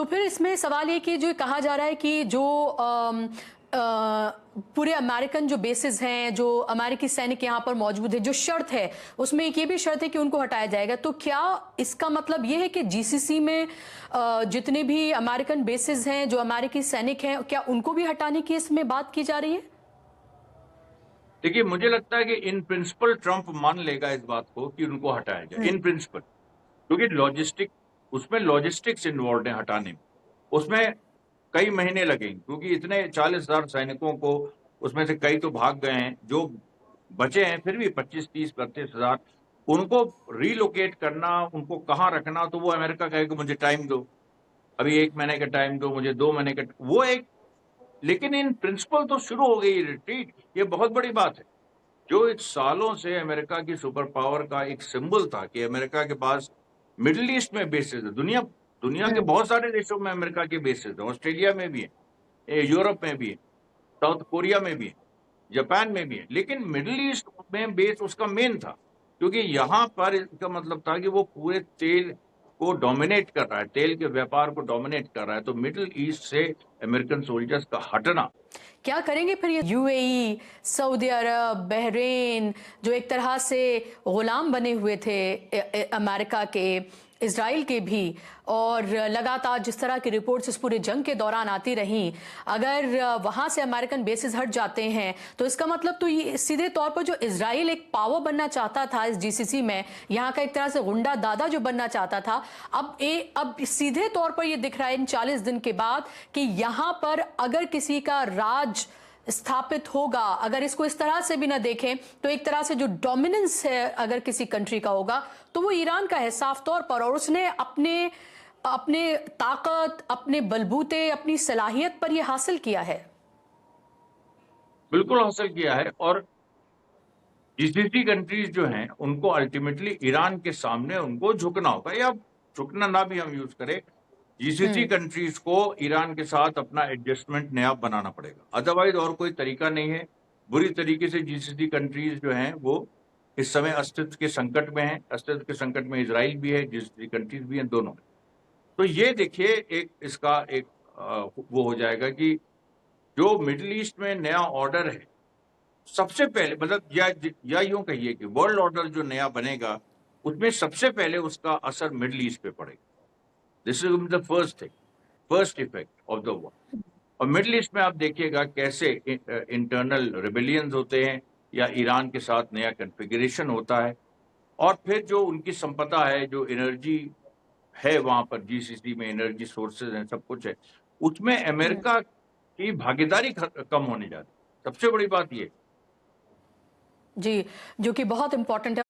फिर इसमें सवाल ये कि जो कहा जा रहा है कि जो पूरे अमेरिकन जो बेसिस हैं, जो अमेरिकी सैनिक यहाँ पर मौजूद है, जो शर्त है उसमें एक ये भी शर्त है कि उनको हटाया जाएगा। तो क्या इसका मतलब ये है कि जीसीसी में जितने भी अमेरिकन बेसिस हैं, जो अमेरिकी सैनिक हैं, क्या उनको भी हटाने की इसमें बात की जा रही है? देखिए, मुझे लगता है कि इन प्रिंसिपल ट्रंप मान लेगा इस बात को कि उनको हटाया जाए इन प्रिंसिपल, क्योंकि उसमें लॉजिस्टिक्स इन्वॉल्व है हटाने में। उसमें कई महीने लगेंगे, क्योंकि इतने 40,000 सैनिकों को उसमें से कई तो भाग गए हैं, जो बचे हैं फिर भी 25, 30, 32,000 उनको रीलोकेट करना, उनको कहाँ रखना, तो वो अमेरिका कहेगा मुझे टाइम दो, अभी 1 महीने का टाइम दो, मुझे 2 महीने का, वो एक। लेकिन इन प्रिंसिपल तो शुरू हो गई रिट्रीट, ये बहुत बड़ी बात है। जो एक सालों से अमेरिका की सुपर पावर का एक सिंबल था कि अमेरिका के पास मिडिल ईस्ट में बेसेस है, दुनिया के बहुत सारे देशों में अमेरिका के बेसेस है, ऑस्ट्रेलिया में भी है, यूरोप में भी है, साउथ कोरिया में भी है, जापान में भी है, लेकिन मिडिल ईस्ट में बेस उसका मेन था, क्योंकि यहाँ पर इसका मतलब था कि वो पूरे तेल को डोमिनेट कर रहा है, तेल के व्यापार को डोमिनेट कर रहा है। तो मिडिल ईस्ट से अमेरिकन सोल्जर्स का हटना, क्या करेंगे फिर ये यूएई, सऊदी अरब, बहरीन, जो एक तरह से गुलाम बने हुए थे अमेरिका के, इजराइल के भी, और लगातार जिस तरह की रिपोर्ट्स इस पूरे जंग के दौरान आती रहीं, अगर वहां से अमेरिकन बेसिस हट जाते हैं तो इसका मतलब तो ये सीधे तौर पर जो इजराइल एक पावर बनना चाहता था इस जीसीसी में, यहाँ का एक तरह से गुंडा दादा जो बनना चाहता था, अब सीधे तौर पर ये दिख रहा है इन 40 दिन के बाद कि यहाँ पर अगर किसी का राज स्थापित होगा, अगर इसको इस तरह से भी ना देखें तो एक तरह से जो डोमिनेंस है अगर किसी कंट्री का होगा तो वो ईरान का है साफ तौर पर, और उसने अपने अपने ताकत, अपने बलबूते, अपनी सलाहियत पर ये हासिल किया है। बिल्कुल हासिल किया है। और जीसीसी कंट्रीज जो हैं उनको अल्टीमेटली ईरान के सामने उनको झुकना होगा, या झुकना ना भी हम यूज करें, जीसीसी कंट्रीज को ईरान के साथ अपना एडजस्टमेंट नया बनाना पड़ेगा, अदरवाइज और कोई तरीका नहीं है। बुरी तरीके से जीसीसी कंट्रीज जो हैं वो इस समय अस्तित्व के संकट में है। अस्तित्व के संकट में इजराइल भी है, जीसीसी कंट्रीज भी हैं, दोनों। तो ये देखिए एक इसका एक वो हो जाएगा कि जो मिडिल ईस्ट में नया ऑर्डर है, सबसे पहले मतलब या यूं कहिए कि वर्ल्ड ऑर्डर जो नया बनेगा उसमें सबसे पहले उसका असर मिडिल ईस्ट पे पड़ेगा। This is the first thing, first effect of the war. और मिडिल ईस्ट में आप देखिएगा कैसे इंटरनल रिबेलियंस होते हैं या ईरान के साथ नया कन्फिगरेशन होता है, और फिर जो उनकी संपदा है, जो एनर्जी है वहां पर, जीसीसी में एनर्जी सोर्सेज हैं, सब कुछ है, उसमें अमेरिका की भागीदारी कम होने जा रही है। सबसे बड़ी बात ये। जी, जो कि बहुत इंपॉर्टेंट है।